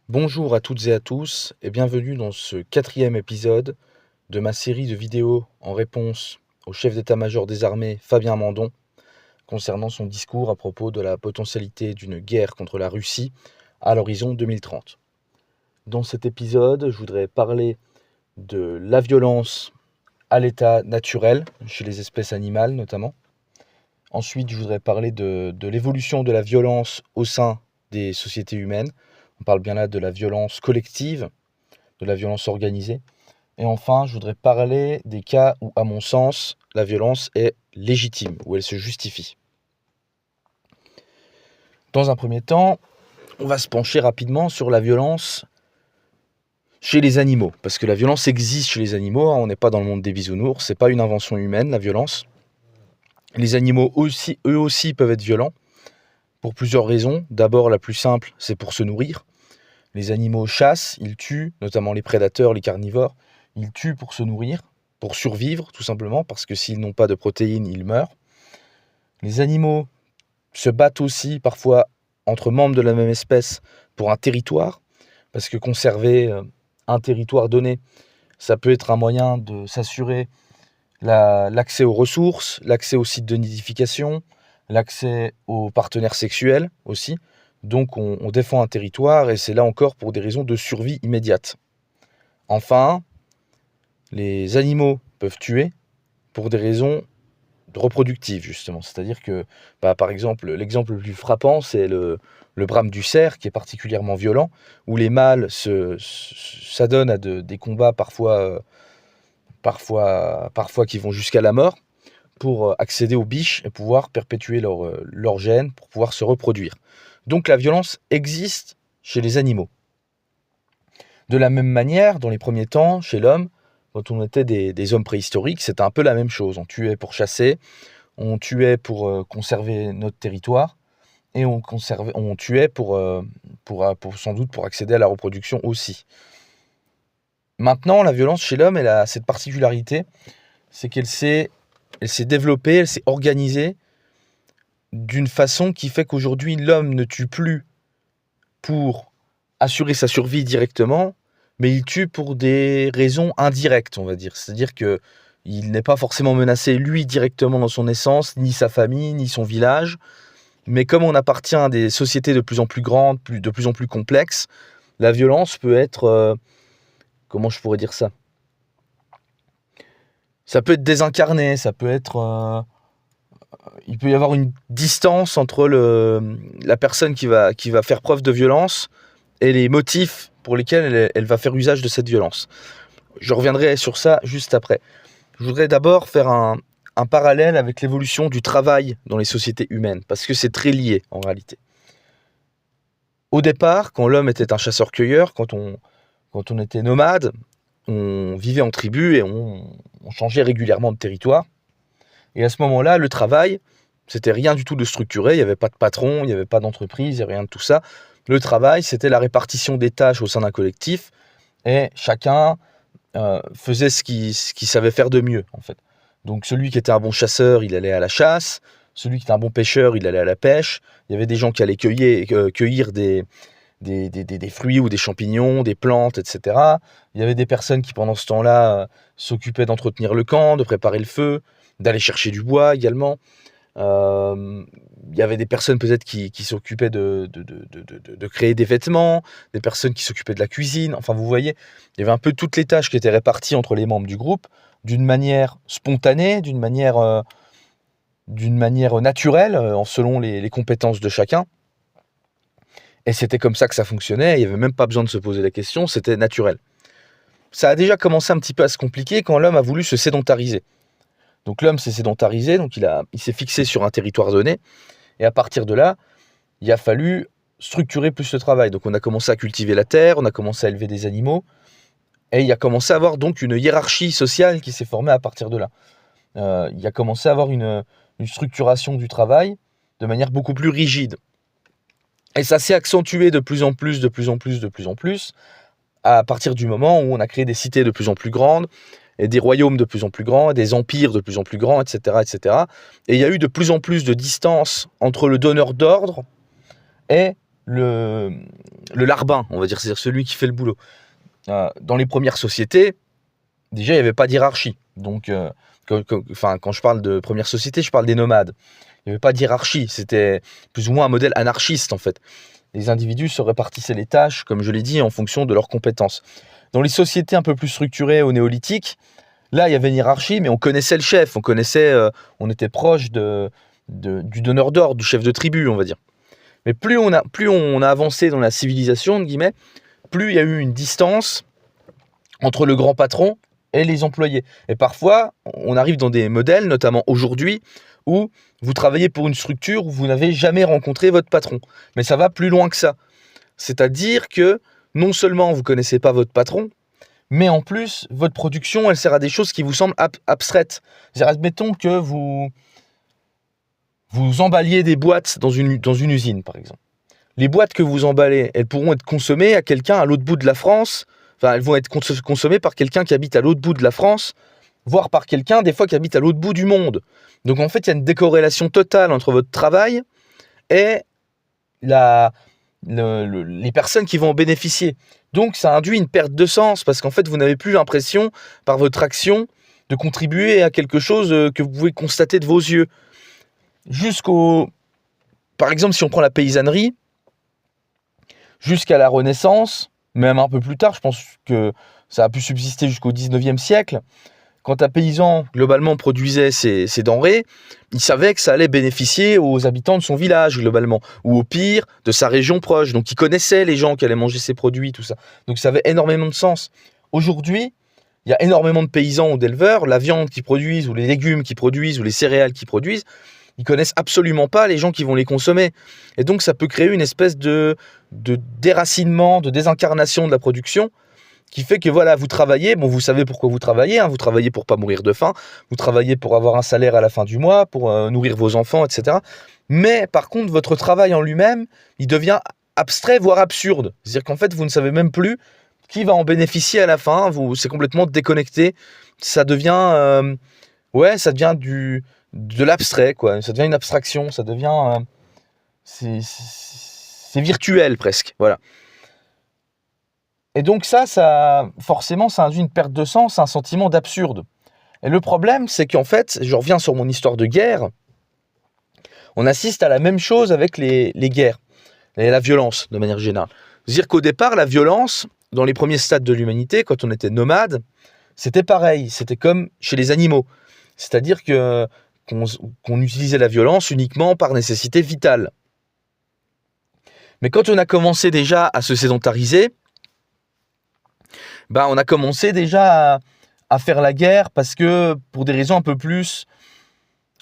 Bonjour à toutes et à tous et bienvenue dans ce 4e épisode de ma série de vidéos en réponse au chef d'état-major des armées Fabien Mandon concernant son discours à propos de la potentialité d'une guerre contre la Russie à l'horizon 2030. Dans cet épisode, je voudrais parler de la violence à l'état naturel, chez les espèces animales notamment. Ensuite, je voudrais parler de l'évolution de la violence au sein des sociétés humaines. On parle bien là de la violence collective, de la violence organisée. Et enfin, je voudrais parler des cas où, à mon sens, la violence est légitime, où elle se justifie. Dans un premier temps, on va se pencher rapidement sur la violence chez les animaux, parce que la violence existe chez les animaux, on n'est pas dans le monde des bisounours, c'est pas une invention humaine, la violence. Les animaux aussi, eux aussi peuvent être violents, pour plusieurs raisons. D'abord, la plus simple, c'est pour se nourrir. Les animaux chassent, ils tuent, notamment les prédateurs, les carnivores. Ils tuent pour se nourrir, pour survivre, tout simplement, parce que s'ils n'ont pas de protéines, ils meurent. Les animaux se battent aussi, parfois, entre membres de la même espèce pour un territoire, parce que conserver un territoire donné, ça peut être un moyen de s'assurer l'accès aux ressources, l'accès aux sites de nidification, l'accès aux partenaires sexuels aussi. Donc on défend un territoire et c'est là encore pour des raisons de survie immédiate. Enfin, les animaux peuvent tuer pour des raisons reproductives justement. C'est-à-dire que, par exemple, l'exemple le plus frappant, c'est le brame du cerf qui est particulièrement violent, où les mâles s'adonnent à des combats parfois qui vont jusqu'à la mort, pour accéder aux biches et pouvoir perpétuer leur gène, pour pouvoir se reproduire. Donc la violence existe chez les animaux. De la même manière, dans les premiers temps, chez l'homme, quand on était des hommes préhistoriques, c'était un peu la même chose. On tuait pour chasser, on tuait pour conserver notre territoire, et on tuait pour sans doute pour accéder à la reproduction aussi. Maintenant, la violence chez l'homme, elle a cette particularité, c'est qu'elle s'est développée, elle s'est organisée d'une façon qui fait qu'aujourd'hui, l'homme ne tue plus pour assurer sa survie directement, mais il tue pour des raisons indirectes, on va dire. C'est-à-dire que il n'est pas forcément menacé, lui, directement dans son essence, ni sa famille, ni son village. Mais comme on appartient à des sociétés de plus en plus grandes, de plus en plus complexes, la violence peut être... comment je pourrais dire ça? Ça peut être désincarné, ça peut être... il peut y avoir une distance entre la personne qui va faire preuve de violence et les motifs pour lesquels elle va faire usage de cette violence. Je reviendrai sur ça juste après. Je voudrais d'abord faire un parallèle avec l'évolution du travail dans les sociétés humaines, parce que c'est très lié en réalité. Au départ, quand l'homme était un chasseur-cueilleur, quand on était nomade, on vivait en tribu et on changeait régulièrement de territoire. Et à ce moment-là, le travail, c'était rien du tout de structuré, il n'y avait pas de patron, il n'y avait pas d'entreprise, il n'y avait rien de tout ça. Le travail, c'était la répartition des tâches au sein d'un collectif, et chacun faisait ce qu'il savait faire de mieux, en fait. Donc celui qui était un bon chasseur, il allait à la chasse, celui qui était un bon pêcheur, il allait à la pêche, il y avait des gens qui allaient cueillir des fruits ou des champignons, des plantes, etc. Il y avait des personnes qui, pendant ce temps-là, s'occupaient d'entretenir le camp, de préparer le feu, d'aller chercher du bois également. Il y avait des personnes peut-être qui s'occupaient de créer des vêtements, des personnes qui s'occupaient de la cuisine. Enfin, vous voyez, il y avait un peu toutes les tâches qui étaient réparties entre les membres du groupe, d'une manière spontanée, d'une manière naturelle, selon les compétences de chacun. Et c'était comme ça que ça fonctionnait, il n'y avait même pas besoin de se poser la question, c'était naturel. Ça a déjà commencé un petit peu à se compliquer quand l'homme a voulu se sédentariser. Donc l'homme s'est sédentarisé, donc il s'est fixé sur un territoire donné, et à partir de là, il a fallu structurer plus le travail. Donc on a commencé à cultiver la terre, on a commencé à élever des animaux, et il a commencé à avoir donc une hiérarchie sociale qui s'est formée à partir de là. Il a commencé à avoir une structuration du travail de manière beaucoup plus rigide. Et ça s'est accentué de plus en plus, à partir du moment où on a créé des cités de plus en plus grandes, et des royaumes de plus en plus grands, et des empires de plus en plus grands, etc., etc. Et il y a eu de plus en plus de distance entre le donneur d'ordre et le larbin, on va dire, c'est-à-dire celui qui fait le boulot. Dans les premières sociétés, déjà, il n'y avait pas d'hiérarchie. Donc, quand je parle de première société, je parle des nomades. Il n'y avait pas de hiérarchie. C'était plus ou moins un modèle anarchiste, en fait. Les individus se répartissaient les tâches, comme je l'ai dit, en fonction de leurs compétences. Dans les sociétés un peu plus structurées au néolithique, là, il y avait une hiérarchie, mais on connaissait le chef. On était proche du donneur d'ordre, du chef de tribu, on va dire. Mais plus on a avancé dans la civilisation, entre guillemets, plus il y a eu une distance entre le grand patron et les employés. Et parfois, on arrive dans des modèles, notamment aujourd'hui, où vous travaillez pour une structure où vous n'avez jamais rencontré votre patron. Mais ça va plus loin que ça. C'est-à-dire que non seulement vous ne connaissez pas votre patron, mais en plus, votre production, elle sert à des choses qui vous semblent abstraites. C'est-à-dire, admettons que vous emballiez des boîtes dans une usine, par exemple. Les boîtes que vous emballez, elles pourront être consommées à quelqu'un à l'autre bout de la France. Enfin, elles vont être consommées par quelqu'un qui habite à l'autre bout de la France, voire par quelqu'un, des fois, qui habite à l'autre bout du monde. Donc, en fait, il y a une décorrélation totale entre votre travail et les personnes qui vont en bénéficier. Donc, ça induit une perte de sens parce qu'en fait, vous n'avez plus l'impression, par votre action, de contribuer à quelque chose que vous pouvez constater de vos yeux. Par exemple, si on prend la paysannerie, jusqu'à la Renaissance, même un peu plus tard, je pense que ça a pu subsister jusqu'au 19e siècle, quand un paysan, globalement, produisait ses denrées, il savait que ça allait bénéficier aux habitants de son village, globalement, ou au pire, de sa région proche. Donc, il connaissait les gens qui allaient manger ses produits, tout ça. Donc, ça avait énormément de sens. Aujourd'hui, il y a énormément de paysans ou d'éleveurs, la viande qu'ils produisent, ou les légumes qu'ils produisent, ou les céréales qu'ils produisent, ils connaissent absolument pas les gens qui vont les consommer. Et donc, ça peut créer une espèce de déracinement, de désincarnation de la production, qui fait que voilà, vous travaillez, bon, vous savez pourquoi vous travaillez, hein, vous travaillez pour pas mourir de faim, vous travaillez pour avoir un salaire à la fin du mois, pour nourrir vos enfants, etc. Mais par contre, votre travail en lui-même, il devient abstrait, voire absurde. C'est-à-dire qu'en fait, vous ne savez même plus qui va en bénéficier à la fin, c'est complètement déconnecté, ça devient, ça devient de l'abstrait, quoi. Ça devient une abstraction, ça devient, c'est virtuel presque, voilà. Et donc forcément, ça induit une perte de sens, un sentiment d'absurde. Et le problème, c'est qu'en fait, je reviens sur mon histoire de guerre, on assiste à la même chose avec les guerres et la violence, de manière générale. C'est-à-dire qu'au départ, la violence, dans les premiers stades de l'humanité, quand on était nomade, c'était pareil, c'était comme chez les animaux. C'est-à-dire qu'on utilisait la violence uniquement par nécessité vitale. Mais quand on a commencé déjà à se sédentariser, on a commencé déjà à faire la guerre parce que pour des raisons un peu plus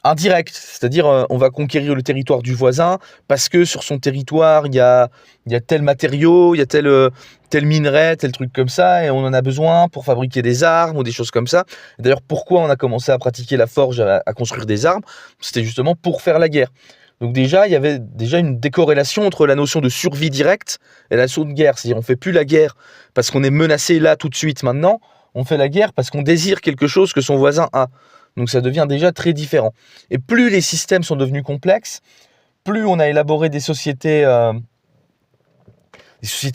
indirectes. C'est-à-dire, on va conquérir le territoire du voisin parce que sur son territoire, il y a tel matériau, il y a tel minerai, tel truc comme ça, et on en a besoin pour fabriquer des armes ou des choses comme ça. Et d'ailleurs, pourquoi on a commencé à pratiquer la forge, à construire des armes? C'était justement pour faire la guerre. Donc déjà, il y avait déjà une décorrélation entre la notion de survie directe et la notion de guerre. C'est-à-dire, on ne fait plus la guerre parce qu'on est menacé là, tout de suite, maintenant. On fait la guerre parce qu'on désire quelque chose que son voisin a. Donc ça devient déjà très différent. Et plus les systèmes sont devenus complexes, plus on a élaboré des sociétés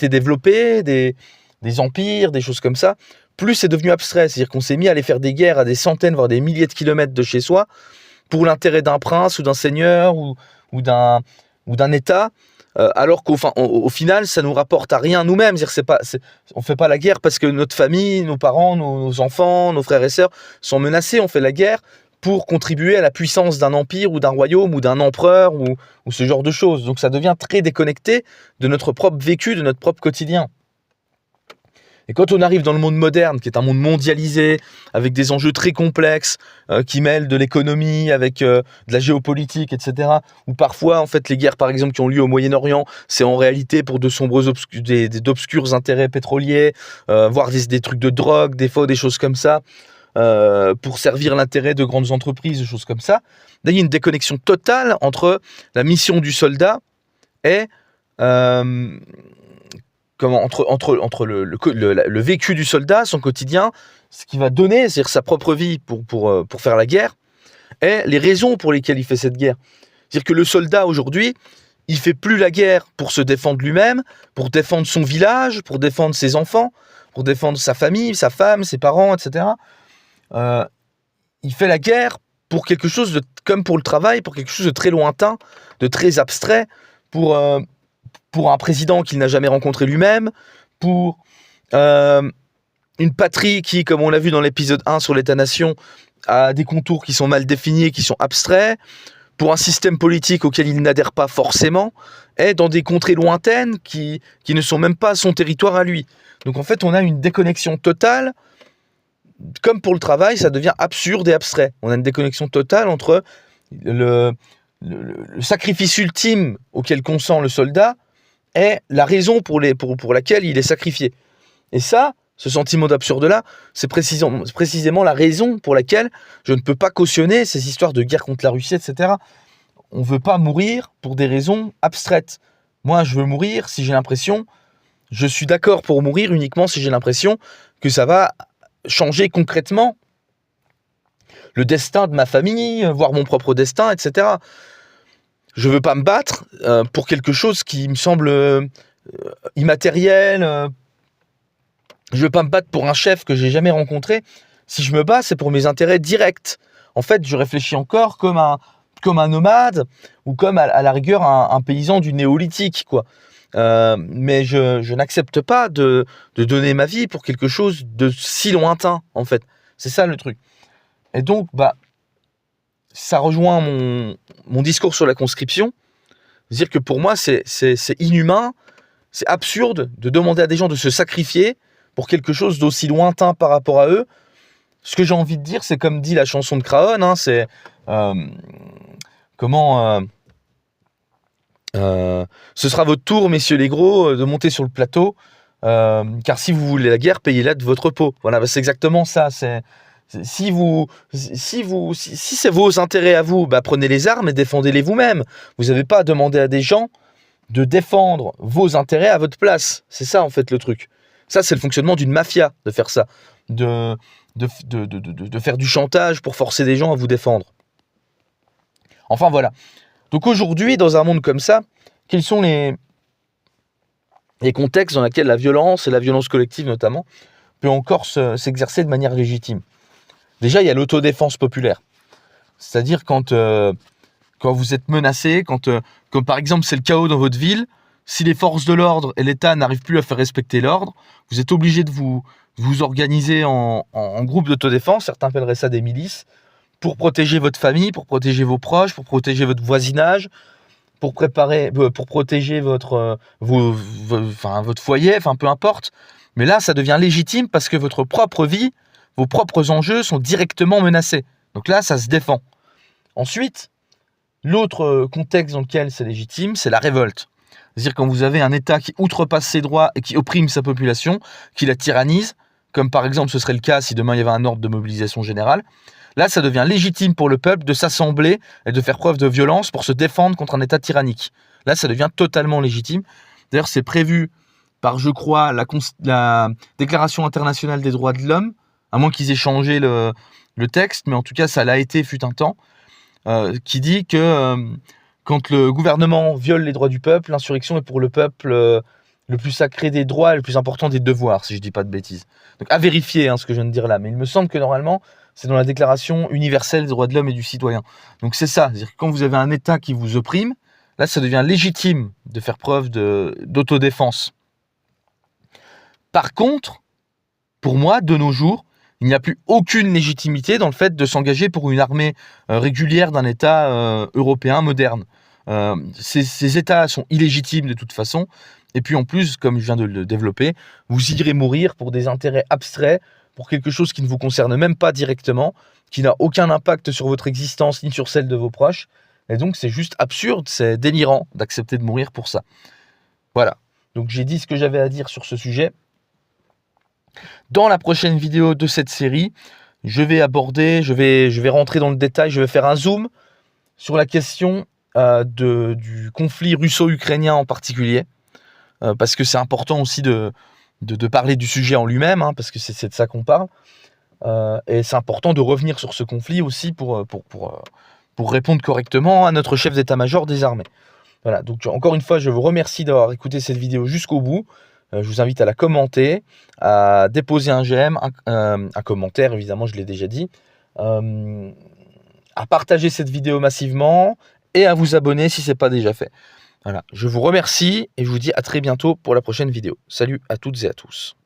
développées, des empires, des choses comme ça, plus c'est devenu abstrait. C'est-à-dire qu'on s'est mis à aller faire des guerres à des centaines, voire des milliers de kilomètres de chez soi, pour l'intérêt d'un prince ou d'un seigneur ou d'un État, alors qu'au final, ça nous rapporte à rien nous-mêmes. On ne fait pas la guerre parce que notre famille, nos parents, nos enfants, nos frères et sœurs sont menacés. On fait la guerre pour contribuer à la puissance d'un empire ou d'un royaume ou d'un empereur ou ce genre de choses. Donc ça devient très déconnecté de notre propre vécu, de notre propre quotidien. Et quand on arrive dans le monde moderne, qui est un monde mondialisé, avec des enjeux très complexes, qui mêlent de l'économie avec de la géopolitique, etc., où parfois, en fait, les guerres, par exemple, qui ont lieu au Moyen-Orient, c'est en réalité pour de nombreux d'obscurs intérêts pétroliers, voire des trucs de drogue, des fois, des choses comme ça, pour servir l'intérêt de grandes entreprises, des choses comme ça. Là, il y a une déconnexion totale entre la mission du soldat et... entre le vécu du soldat, son quotidien, ce qu'il va donner, c'est-à-dire sa propre vie pour faire la guerre, et les raisons pour lesquelles il fait cette guerre. C'est-à-dire que le soldat, aujourd'hui, il fait plus la guerre pour se défendre lui-même, pour défendre son village, pour défendre ses enfants, pour défendre sa famille, sa femme, ses parents, etc. Il fait la guerre pour quelque chose de, comme pour le travail, pour quelque chose de très lointain, de très abstrait, pour un président qu'il n'a jamais rencontré lui-même, pour une patrie qui, comme on l'a vu dans l'épisode 1 sur l'État-nation, a des contours qui sont mal définis, qui sont abstraits, pour un système politique auquel il n'adhère pas forcément, est dans des contrées lointaines qui ne sont même pas son territoire à lui. Donc en fait, on a une déconnexion totale. Comme pour le travail, ça devient absurde et abstrait. On a une déconnexion totale entre le sacrifice ultime auquel consent le soldat et la raison pour laquelle il est sacrifié. Et ça, ce sentiment d'absurde-là, c'est précisément la raison pour laquelle je ne peux pas cautionner ces histoires de guerre contre la Russie, etc. On ne veut pas mourir pour des raisons abstraites. Moi, je veux mourir si j'ai l'impression... Je suis d'accord pour mourir uniquement si j'ai l'impression que ça va changer concrètement le destin de ma famille, voire mon propre destin, etc. Je veux pas me battre pour quelque chose qui me semble immatériel. Je veux pas me battre pour un chef que j'ai jamais rencontré. Si je me bats, c'est pour mes intérêts directs. En fait, je réfléchis encore comme un nomade ou comme à la rigueur un paysan du néolithique, quoi. Mais je n'accepte pas de donner ma vie pour quelque chose de si lointain, en fait. C'est ça le truc. Et donc, ça rejoint mon discours sur la conscription. C'est-à-dire que pour moi, c'est inhumain, c'est absurde de demander à des gens de se sacrifier pour quelque chose d'aussi lointain par rapport à eux. Ce que j'ai envie de dire, c'est comme dit la chanson de Craon, hein, c'est... ce sera votre tour, messieurs les gros, de monter sur le plateau, car si vous voulez la guerre, payez-la de votre peau. Voilà, c'est exactement ça. Si c'est vos intérêts à vous, prenez les armes et défendez-les vous-même. Vous n'avez pas à demander à des gens de défendre vos intérêts à votre place. C'est ça, en fait, le truc. Ça, c'est le fonctionnement d'une mafia, de faire ça. De faire du chantage pour forcer des gens à vous défendre. Enfin, voilà. Donc aujourd'hui, dans un monde comme ça, quels sont les contextes dans lesquels la violence, et la violence collective notamment, peut encore s'exercer de manière légitime? Déjà, il y a l'autodéfense populaire. C'est-à-dire quand vous êtes menacé, quand par exemple c'est le chaos dans votre ville, si les forces de l'ordre et l'État n'arrivent plus à faire respecter l'ordre, vous êtes obligé de vous organiser en groupe d'autodéfense, certains appelleraient ça des milices, pour protéger votre famille, pour protéger vos proches, pour protéger votre voisinage, pour protéger votre foyer, enfin peu importe. Mais là, ça devient légitime parce que votre propre vie, vos propres enjeux sont directement menacés. Donc là, ça se défend. Ensuite, l'autre contexte dans lequel c'est légitime, c'est la révolte. C'est-à-dire quand vous avez un État qui outrepasse ses droits et qui opprime sa population, qui la tyrannise, comme par exemple ce serait le cas si demain il y avait un ordre de mobilisation générale, là ça devient légitime pour le peuple de s'assembler et de faire preuve de violence pour se défendre contre un État tyrannique. Là ça devient totalement légitime. D'ailleurs c'est prévu par, je crois, la Déclaration internationale des droits de l'homme, à moins qu'ils aient changé le texte, mais en tout cas ça l'a été fut un temps, qui dit que quand le gouvernement viole les droits du peuple, l'insurrection est pour le peuple le plus sacré des droits et le plus important des devoirs, si je ne dis pas de bêtises. Donc à vérifier ce que je viens de dire là, mais il me semble que normalement, c'est dans la Déclaration universelle des droits de l'homme et du citoyen. Donc c'est ça, c'est-à-dire que quand vous avez un État qui vous opprime, là ça devient légitime de faire preuve d'autodéfense. Par contre, pour moi, de nos jours, il n'y a plus aucune légitimité dans le fait de s'engager pour une armée régulière d'un État européen moderne. Ces États sont illégitimes de toute façon. Et puis en plus, comme je viens de le développer, vous irez mourir pour des intérêts abstraits, pour quelque chose qui ne vous concerne même pas directement, qui n'a aucun impact sur votre existence ni sur celle de vos proches. Et donc c'est juste absurde, c'est délirant d'accepter de mourir pour ça. Voilà. Donc j'ai dit ce que j'avais à dire sur ce sujet. Dans la prochaine vidéo de cette série, je vais rentrer dans le détail, je vais faire un zoom sur la question du conflit russo-ukrainien en particulier, parce que c'est important aussi de parler du sujet en lui-même, parce que c'est de ça qu'on parle, et c'est important de revenir sur ce conflit aussi pour répondre correctement à notre chef d'état-major des armées. Voilà, donc encore une fois, je vous remercie d'avoir écouté cette vidéo jusqu'au bout. Je vous invite à la commenter, à déposer un j'aime, un commentaire, évidemment, je l'ai déjà dit, à partager cette vidéo massivement et à vous abonner si ce n'est pas déjà fait. Voilà, je vous remercie et je vous dis à très bientôt pour la prochaine vidéo. Salut à toutes et à tous.